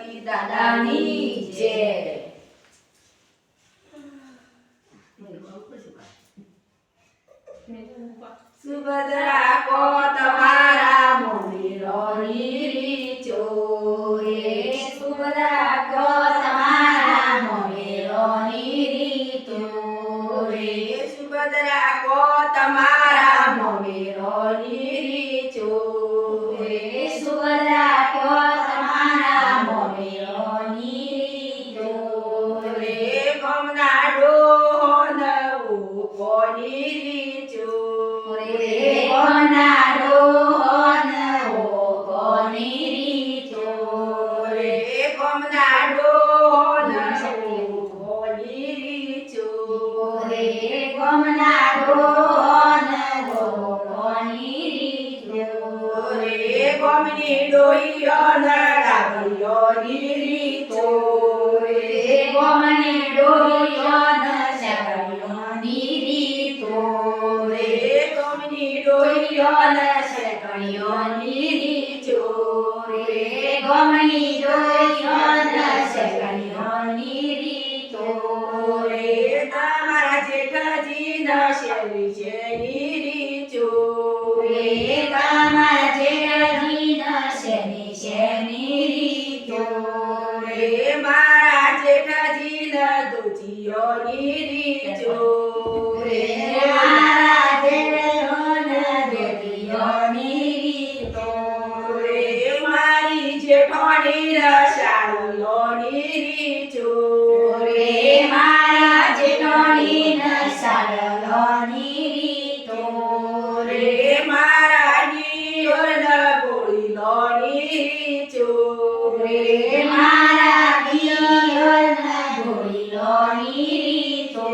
ગણપતિ દાદાની જય. સુભદ્રા કો તમારા મંદિરોની રીચો રે. સુભદ્રા કો તમારા મંદિરોની રીતો રે. સુભદ્રા કો તમારા મંદિરોની રીચો રે. સુભદ્રા કો તમારા મંદિરોની રીતો રે. ગમના ડોહન કોની રીચો રે. ગમના ડોહન કોની રીચો રે. ગમના ડોહન કોની રીચો રે. ગમના ડોહન કોની રીચો રે. ગમની ડોહિયન ડાબરીઓની રીચો રે. ગમની ડોહિયન શેકણીઓની રીતો રે. ગમની ડોહિયન શેકણીઓની રીચો રે. ગમની ડોહિયન શેકણીઓની રીતો રે. તમારા જેઠાજીના શેરી શેની રીચો રે. તમારા જેઠાજીના શેની શેની રીતો રે. મારા જેઠાજીના દોજીઓની રીચો રે. મારા જેઠાજીના દોજીઓની રીતો રે. મારી જેઠાણીના સાડીઓની રીચો રે. મારા જેઠાણીના સાડીઓની રીતો રે. મારા દિયોરના ગોળીઓની રીચો રે. મારા દિયોરના ગોળીઓની રીતો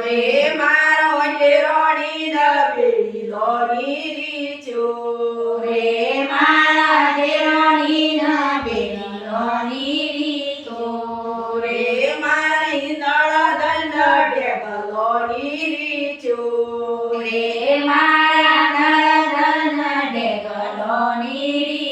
રે. મારો દેરાણીના બેડીઓની રીચો રે. મારા દેરાણીના બેડીઓની રીતો રે. મારી નળદના ઢેકલોની રીચો રે. મારા નળદના ઢેકલોની